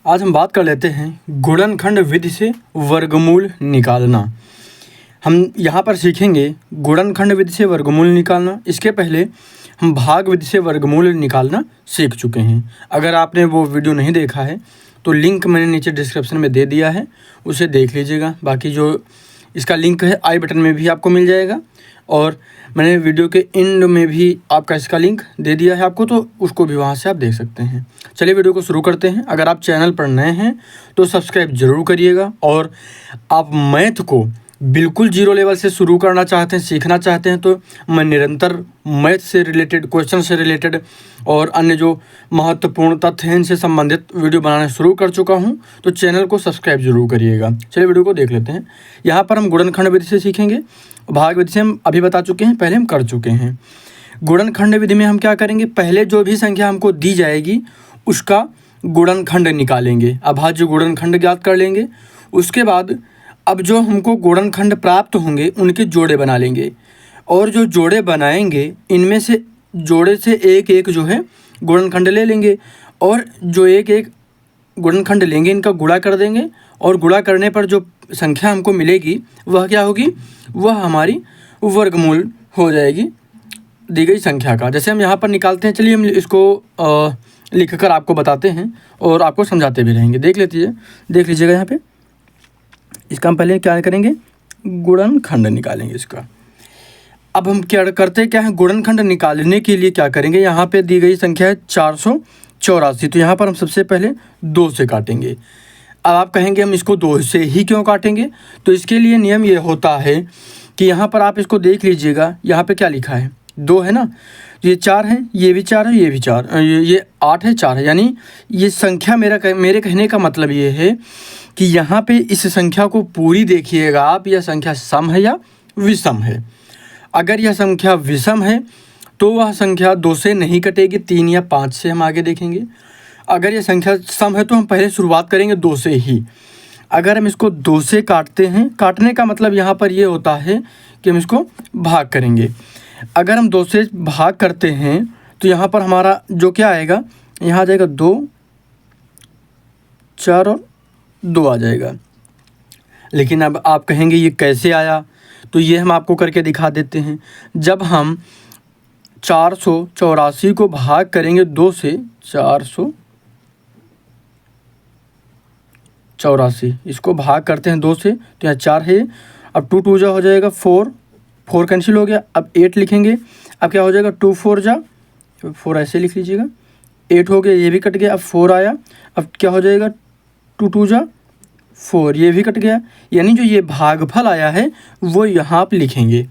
आज हम बात कर लेते हैं गुणनखंड विधि से वर्गमूल निकालना। हम यहाँ पर सीखेंगे गुणनखंड विधि से वर्गमूल निकालना। इसके पहले हम भाग विधि से वर्गमूल निकालना सीख चुके हैं। अगर आपने वो वीडियो नहीं देखा है तो लिंक मैंने नीचे डिस्क्रिप्शन में दे दिया है, उसे देख लीजिएगा। बाकी जो इसका लिंक है आई बटन में भी आपको मिल जाएगा, और मैंने वीडियो के एंड में भी आपका इसका लिंक दे दिया है आपको, तो उसको भी वहाँ से आप देख सकते हैं। चलिए वीडियो को शुरू करते हैं। अगर आप चैनल पर नए हैं तो सब्सक्राइब ज़रूर करिएगा, और आप मैथ को बिल्कुल जीरो लेवल से शुरू करना चाहते हैं, सीखना चाहते हैं, तो मैं निरंतर मैथ से रिलेटेड, क्वेश्चन से रिलेटेड और अन्य जो महत्वपूर्ण तथ्य हैं इनसे संबंधित वीडियो बनाना शुरू कर चुका हूं, तो चैनल को सब्सक्राइब जरूर करिएगा। चलिए वीडियो को देख लेते हैं। यहाँ पर हम गुणनखंड विधि से सीखेंगे। भाग विधि से हम अभी बता चुके हैं, पहले हम कर चुके हैं। गुणनखंड विधि में हम क्या करेंगे, पहले जो भी संख्या हमको दी जाएगी उसका गुणनखंड निकालेंगे, अभाज्य गुणनखंड ज्ञात कर लेंगे। उसके बाद अब जो हमको गुणनखंड प्राप्त होंगे उनके जोड़े बना लेंगे, और जो जोड़े बनाएंगे इनमें से जोड़े से एक एक जो है गुणनखंड ले लेंगे, और जो एक एक गुणनखंड लेंगे इनका गुणा कर देंगे, और गुणा करने पर जो संख्या हमको मिलेगी वह क्या होगी, वह हमारी वर्गमूल हो जाएगी दी गई संख्या का। जैसे हम यहाँ पर निकालते हैं, चलिए हम इसको लिख कर आपको बताते हैं और आपको समझाते भी रहेंगे। देख लीजिएगा यहाँ पे। इसका हम पहले क्या करेंगे, गुणनखंड निकालेंगे इसका। अब हम क्या करते हैं, क्या है, गुणनखंड निकालने के लिए क्या करेंगे, यहाँ पे दी गई संख्या है 484, तो यहाँ पर हम सबसे पहले 2 से काटेंगे। अब आप कहेंगे हम इसको 2 से ही क्यों काटेंगे, तो इसके लिए नियम ये होता है कि यहाँ पर आप इसको देख लीजिएगा, यहाँ पे क्या लिखा है, 2 है ना, ये 4 है, ये भी 4 है, ये भी 4, ये 8 है, 4 है, यानी ये संख्या मेरे कहने का मतलब ये है कि यहाँ पे इस संख्या को पूरी देखिएगा आप, यह संख्या सम है या विषम है। अगर यह संख्या विषम है तो वह संख्या 2 से नहीं कटेगी, 3 या 5 से हम आगे देखेंगे। अगर यह संख्या सम है तो हम पहले शुरुआत करेंगे 2 से ही। अगर हम इसको 2 से काटते हैं, काटने का मतलब यहाँ पर ये होता है कि हम इसको भाग करेंगे। अगर हम 2 से भाग करते हैं तो यहाँ पर हमारा जो क्या आएगा, यहाँ आ जाएगा 2, 4 और 2 आ जाएगा। लेकिन अब आप कहेंगे ये कैसे आया, तो ये हम आपको करके दिखा देते हैं। जब हम 484 को भाग करेंगे 2 से, 484 इसको भाग करते हैं 2 से, तो यहाँ 4 है, अब 2 2 जा हो जाएगा 4, 4 कैंसिल हो गया, अब 8 लिखेंगे। अब क्या हो जाएगा, 2 4 जा 4, ऐसे लिख लीजिएगा, 8 हो गया, ये भी कट गया, अब 4 आया, अब क्या हो जाएगा, 2 2 जा 4, ये भी कट गया। यानी जो ये भागफल आया है वो यहाँ आप लिखेंगे।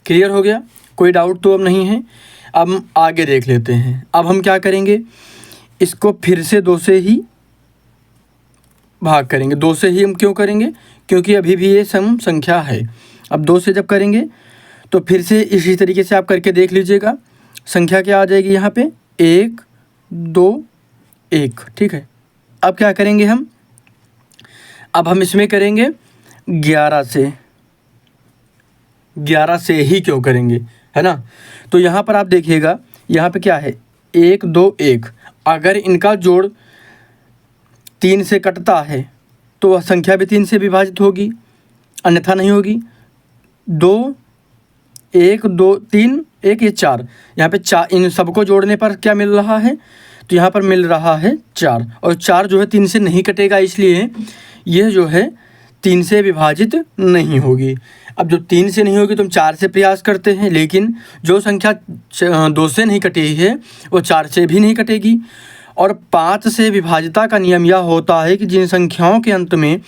क्लियर हो गया, कोई डाउट तो अब नहीं है। अब हम आगे देख लेते हैं। अब हम क्या करेंगे, इसको फिर से 2 से ही भाग करेंगे। 2 से ही हम क्यों करेंगे, क्योंकि अभी भी ये सम संख्या है। अब 2 से जब करेंगे तो फिर से इसी तरीके से आप करके देख लीजिएगा। संख्या क्या आ जाएगी यहाँ पे, 1 2 1, ठीक है। अब क्या करेंगे हम, अब हम इसमें करेंगे 11 से। 11 से ही क्यों करेंगे, है ना। तो यहाँ पर आप देखिएगा, यहाँ पे क्या है, 1 2 1। अगर इनका जोड़ 3 से कटता है तो वह संख्या भी 3 से विभाजित होगी, अन्यथा नहीं होगी। 2 1 2 3 1, ये 4, यहाँ पे 4, इन सबको जोड़ने पर क्या मिल रहा है, तो यहाँ पर मिल रहा है 4, और 4 जो है 3 से नहीं कटेगा, इसलिए यह जो है 3 से विभाजित नहीं होगी। अब जो 3 से नहीं होगी तो हम 4 से प्रयास करते हैं, लेकिन जो संख्या 2 से नहीं कटी है वो 4 से भी नहीं कटेगी। और 5 से विभाजिता का नियम यह होता है कि जिन संख्याओं के अंत में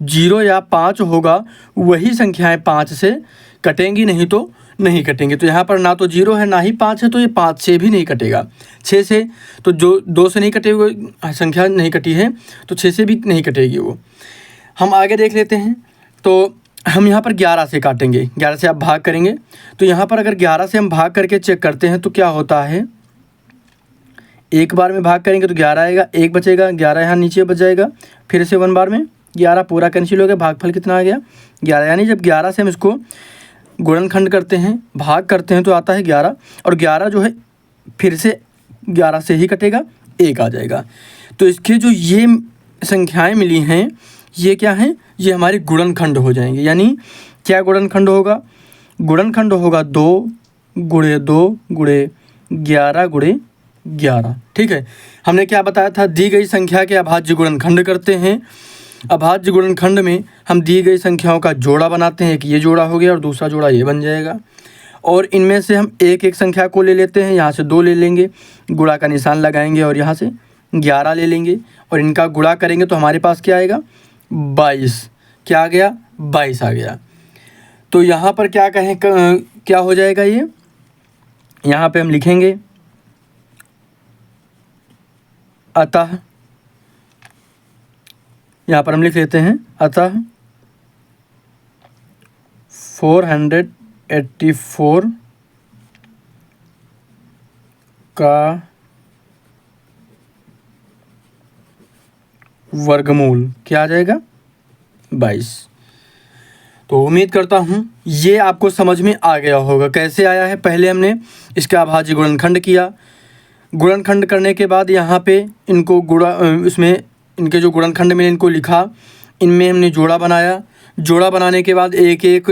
0 या 5 होगा वही संख्याएं 5 से कटेंगी, नहीं तो नहीं कटेंगे। तो यहाँ पर ना तो 0 है ना ही 5 है, तो ये 5 से भी नहीं कटेगा। 6 से तो जो 2 से नहीं कटे हुए संख्या नहीं कटी है तो 6 से भी नहीं कटेगी वो। हम आगे देख लेते हैं। तो हम यहाँ पर 11 से काटेंगे, 11 से आप भाग करेंगे। तो यहाँ पर अगर 11 से हम भाग करके चेक करते हैं तो क्या होता है, एक बार में भाग करेंगे तो 11 आएगा, 1 बचेगा, 11 यहाँ नीचे बच जाएगा, फिर से 1 बार में 11 पूरा कैंसिल हो गया, भागफल कितना आ गया, 11। यानी जब 11 से हम इसको गुणनखंड करते हैं, भाग करते हैं, तो आता है 11, और 11 जो है फिर से 11 से ही कटेगा, 1 आ जाएगा। तो इसके जो ये संख्याएं मिली हैं ये क्या हैं, ये हमारे गुणनखंड हो जाएंगे। यानी क्या गुणनखंड होगा, गुणनखंड होगा 2 गुणे 2 गुणे 11 गुणे 11। ठीक है, हमने क्या बताया था, दी गई संख्या के अभाज्य गुणनखंड करते हैं। अभाज्य गुणनखंड में हम दी गई संख्याओं का जोड़ा बनाते हैं, एक ये जोड़ा हो गया और दूसरा जोड़ा ये बन जाएगा। और इनमें से हम एक एक संख्या को ले लेते हैं, यहाँ से 2 ले लेंगे, गुणा का निशान लगाएंगे और यहाँ से 11 ले लेंगे और इनका गुणा करेंगे तो हमारे पास क्या आएगा 22। क्या आ गया 22 आ गया। तो यहाँ पर क्या कहें क्या हो जाएगा ये, यहाँ पे हम लिखेंगे अतः, यहाँ पर हम लिख लेते हैं अतः 484 का वर्गमूल क्या आ जाएगा 22। तो उम्मीद करता हूँ ये आपको समझ में आ गया होगा कैसे आया है। पहले हमने इसका अभाज्य गुणनखंड किया, गुणनखंड करने के बाद यहाँ पे इनको इसमें इनके जो गुणनखंड में इनको लिखा, इनमें हमने जोड़ा बनाया, जोड़ा बनाने के बाद एक एक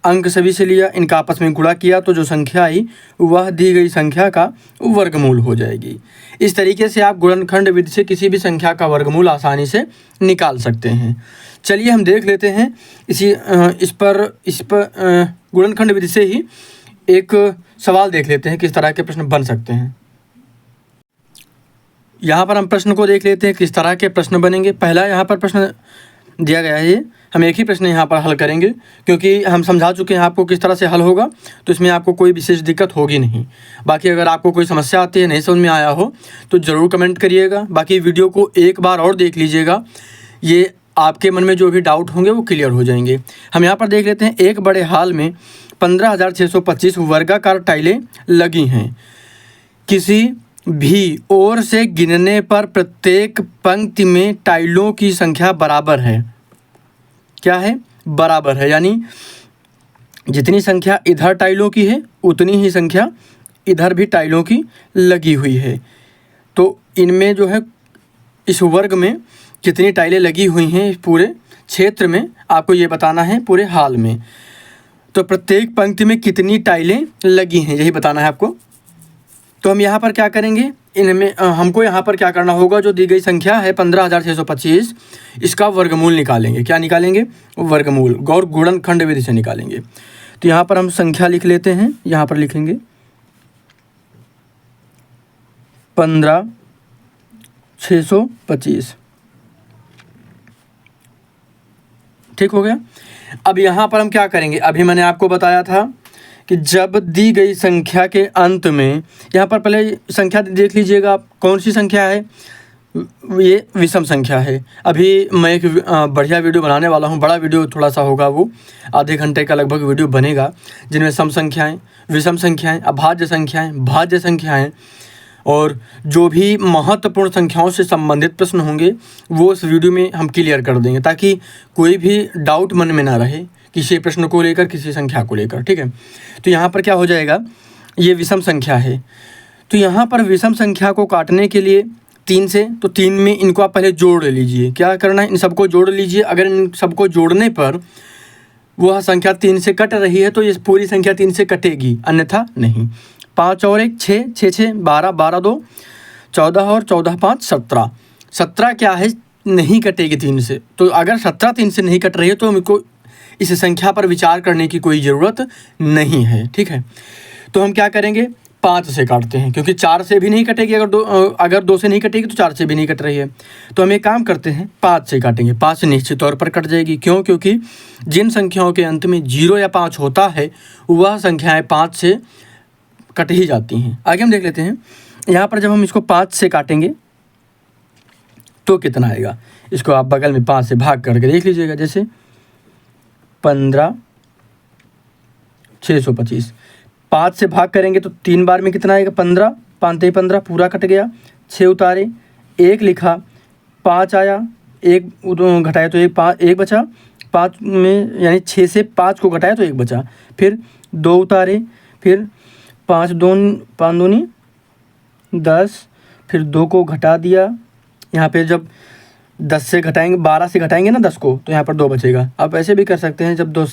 अंक सभी से लिया, इनका आपस में गुणा किया तो जो संख्या आई वह दी गई संख्या का वर्गमूल हो जाएगी। इस तरीके से आप गुणनखंड विधि से किसी भी संख्या का वर्गमूल आसानी से निकाल सकते हैं। चलिए हम देख लेते हैं इस पर गुणनखंड विधि से ही एक सवाल देख लेते हैं किस तरह के प्रश्न बन सकते हैं। यहाँ पर हम प्रश्न को देख लेते हैं किस तरह के प्रश्न बनेंगे। पहला यहाँ पर प्रश्न दिया गया है, ये हम एक ही प्रश्न यहाँ पर हल करेंगे क्योंकि हम समझा चुके हैं आपको किस तरह से हल होगा, तो इसमें आपको कोई विशेष दिक्कत होगी नहीं। बाकी अगर आपको कोई समस्या आती है, नहीं समझ में आया हो तो ज़रूर कमेंट करिएगा। बाकी वीडियो को एक बार और देख लीजिएगा, ये आपके मन में जो भी डाउट होंगे वो क्लियर हो जाएंगे। हम यहाँ पर देख लेते हैं, एक बड़े हाल में 15,625 वर्गाकार टाइलें लगी हैं। किसी भी ओर से गिनने पर प्रत्येक पंक्ति में टाइलों की संख्या बराबर है। क्या है, बराबर है, यानी जितनी संख्या इधर टाइलों की है उतनी ही संख्या इधर भी टाइलों की लगी हुई है। तो इनमें जो है इस वर्ग में कितनी टाइलें लगी हुई हैं पूरे क्षेत्र में आपको ये बताना है, पूरे हाल में। तो प्रत्येक पंक्ति में कितनी टाइलें लगी हैं यही बताना है आपको। तो हम यहाँ पर क्या करेंगे, इनमें हमको यहाँ पर क्या करना होगा, जो दी गई संख्या है 15,625 इसका वर्गमूल निकालेंगे। क्या निकालेंगे, वर्गमूल, और गुणनखंड विधि से निकालेंगे। तो यहाँ पर हम संख्या लिख लेते हैं, यहाँ पर लिखेंगे 15,625। ठीक हो गया। अब यहाँ पर हम क्या करेंगे, अभी मैंने आपको बताया था कि जब दी गई संख्या के अंत में, यहाँ पर पहले संख्या देख लीजिएगा आप, कौन सी संख्या है, ये विषम संख्या है। अभी मैं एक बढ़िया वीडियो बनाने वाला हूँ, बड़ा वीडियो थोड़ा सा होगा, वो आधे घंटे का लगभग वीडियो बनेगा, जिनमें सम संख्याएं, विषम संख्याएं, अभाज्य संख्याएं, भाज्य संख्याएं और जो भी महत्वपूर्ण संख्याओं से संबंधित प्रश्न होंगे वो इस वीडियो में हम क्लियर कर देंगे, ताकि कोई भी डाउट मन में ना रहे किसी प्रश्न को लेकर, किसी संख्या को लेकर। ठीक है, तो यहाँ पर क्या हो जाएगा, ये विषम संख्या है। तो यहाँ पर विषम संख्या को काटने के लिए 3 से, तो 3 में इनको आप पहले जोड़ लीजिए। क्या करना है, इन सबको जोड़ लीजिए। अगर इन सबको जोड़ने पर वह संख्या 3 से कट रही है तो ये पूरी संख्या 3 से कटेगी, अन्यथा नहीं। 5 और 1 6, 6 6 12, 12 2 14 और 14 5 17। 17 क्या है, नहीं कटेगी 3 से। तो अगर 17 3 से नहीं कट रही है तो हमको इस संख्या पर विचार करने की कोई ज़रूरत नहीं है। ठीक है, तो हम क्या करेंगे, 5 से काटते हैं, क्योंकि 4 से भी नहीं कटेगी। अगर 2 से नहीं कटेगी तो 4 से भी नहीं कट रही है। तो हम एक काम करते हैं, 5 से काटेंगे। 5 से निश्चित तौर पर कट जाएगी। क्यों, क्योंकि जिन संख्याओं के अंत में 0 या 5 होता है वह संख्याएँ 5 से कट ही जाती हैं। आगे हम देख लेते हैं, यहाँ पर जब हम इसको 5 से काटेंगे तो कितना आएगा, इसको आप बगल में 5 से भाग करके देख लीजिएगा। जैसे 15,625, 5 से भाग करेंगे तो 3 बार में कितना आएगा, 15, 5 15 पूरा कट गया। 6 उतारे, 1 लिखा, 5 आया, 1 घटाया तो 1 बचा, 5 में यानी 6 से 5 को घटाया तो 1 बचा। फिर 2 उतारे, फिर 5 दूनी 10, फिर 2 को घटा दिया। यहाँ पे जब 10 से घटाएंगे, 12 से घटाएंगे ना 10 को, तो यहाँ पर 2 बचेगा। आप ऐसे भी कर सकते हैं, जब 2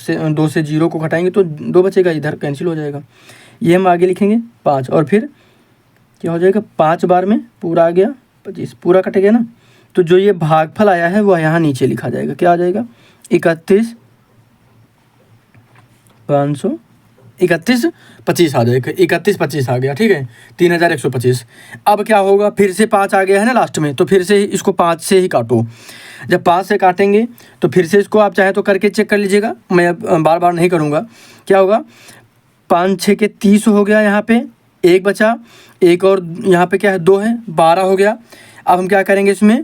से 0 को घटाएंगे तो 2 बचेगा, इधर कैंसिल हो जाएगा। ये हम आगे लिखेंगे 5, और फिर क्या हो जाएगा, 5 बार में पूरा आ गया 25, पूरा कट गया ना। तो जो ये भागफल आया है वह यहाँ नीचे लिखा जाएगा। क्या आ जाएगा, 31,525 आ जाएगा, 3125 आ गया, ठीक है, 3125। अब क्या होगा, फिर से 5 आ गया है ना लास्ट में, तो फिर से इसको 5 से ही काटो। जब 5 से काटेंगे तो फिर से इसको आप चाहे तो करके चेक कर लीजिएगा, मैं अब बार बार नहीं करूँगा। क्या होगा, 5 6 के 30 हो गया, यहाँ पे 1 बचा, एक और यहाँ पे क्या है 2 है, 12 हो गया। अब हम क्या करेंगे, इसमें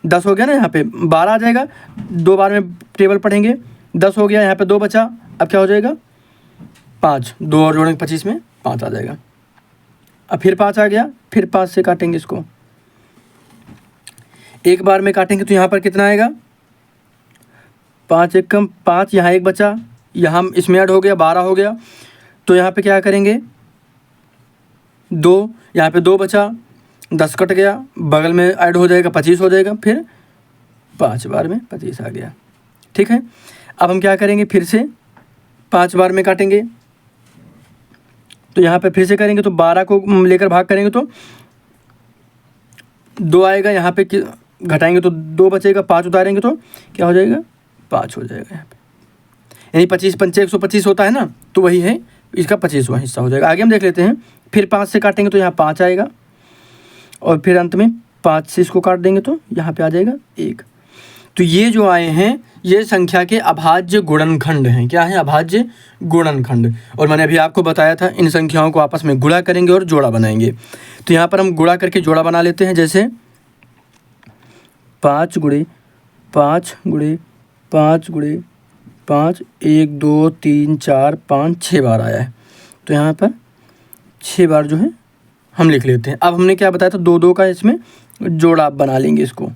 10 हो गया ना, यहाँ पे 12 आ जाएगा, 2 बार में टेबल पढ़ेंगे, 10 हो गया, यहाँ पे 2 बचा, अब क्या हो जाएगा 5, 2 और जोड़ेंगे 25 में 5 आ जाएगा। अब फिर 5 आ गया, फिर 5 से काटेंगे इसको, एक बार में काटेंगे तो यहाँ पर कितना आएगा, 5 1 कम 5, यहाँ 1 बचा, यहाँ इसमें ऐड हो गया 12 हो गया, तो यहाँ पे क्या करेंगे 2, यहाँ पे 2 बचा, 10 कट गया, बगल में ऐड हो जाएगा 25 हो जाएगा, फिर 5 बार में 25 आ गया, ठीक है। अब हम क्या करेंगे, फिर से 5 बार में काटेंगे, तो यहाँ पे फिर से करेंगे तो 12 को लेकर भाग करेंगे तो 2 आएगा, यहाँ पे घटाएंगे तो 2 बचेगा, 5 उतारेंगे तो क्या हो जाएगा 5 हो जाएगा यहाँ पे, यानी 25 पंचे 125 होता है ना, तो वही है इसका 25वां हिस्सा हो जाएगा। आगे हम देख लेते हैं, फिर 5 से काटेंगे तो यहाँ 5 आएगा, और फिर अंत में 5 से इसको काट देंगे तो यहाँ पे आ जाएगा 1। तो ये जो आए हैं ये संख्या के अभाज्य गुणनखंड हैं। क्या है, अभाज्य गुणनखंड। और मैंने अभी आपको बताया था इन संख्याओं को आपस में गुणा करेंगे और जोड़ा बनाएंगे। तो यहाँ पर हम गुणा करके जोड़ा बना लेते हैं, जैसे 5 गुणे 5 गुणे 5 गुणे 5, 1 2 3 4 5 6 बार आया है, तो यहाँ पर 6 बार जो है हम लिख लेते हैं। अब हमने क्या बताया था, 2 2 का इसमें जोड़ा बना लेंगे इसको,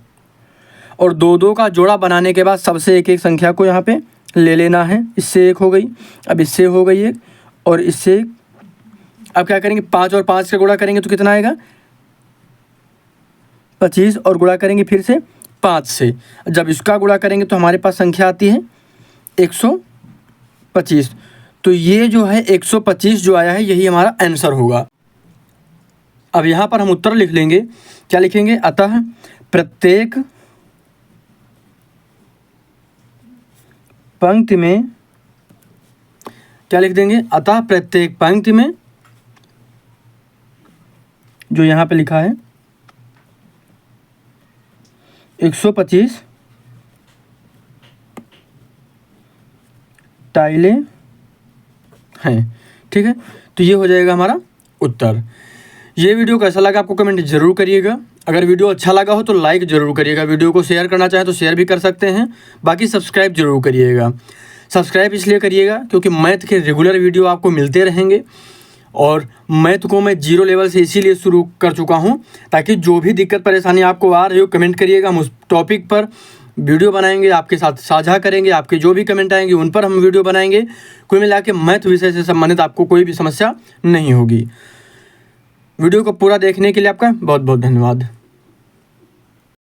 और 2 2 का जोड़ा बनाने के बाद सबसे एक एक संख्या को यहाँ पे ले लेना है। इससे 1 हो गई, अब इससे हो गई 1, और इससे 1। अब क्या करेंगे, 5 और 5 का गुणा करेंगे तो कितना आएगा 25, और गुणा करेंगे फिर से 5 से। जब इसका गुणा करेंगे तो हमारे पास संख्या आती है 125। तो ये जो है 125 जो आया है यही हमारा आंसर होगा। अब यहाँ पर हम उत्तर लिख लेंगे, क्या लिखेंगे, अतः प्रत्येक पंक्ति में, क्या लिख देंगे, अतः प्रत्येक पंक्ति में जो यहाँ पे लिखा है 125 टाइलें हैं, ठीक है। तो ये हो जाएगा हमारा उत्तर। ये वीडियो कैसा लगा आपको कमेंट जरूर करिएगा। अगर वीडियो अच्छा लगा हो तो लाइक ज़रूर करिएगा। वीडियो को शेयर करना चाहें तो शेयर भी कर सकते हैं। बाकी सब्सक्राइब जरूर करिएगा। सब्सक्राइब इसलिए करिएगा क्योंकि मैथ के रेगुलर वीडियो आपको मिलते रहेंगे, और मैथ को मैं 0 लेवल से इसीलिए शुरू कर चुका हूं ताकि जो भी दिक्कत परेशानी आपको आ रही हो कमेंट करिएगा। हम उस टॉपिक पर वीडियो बनाएंगे, आपके साथ साझा करेंगे। आपके जो भी कमेंट आएंगे उन पर हम वीडियो बनाएंगे। कुल मिला के मैथ विषय से संबंधित आपको कोई भी समस्या नहीं होगी। वीडियो को पूरा देखने के लिए आपका बहुत बहुत धन्यवाद।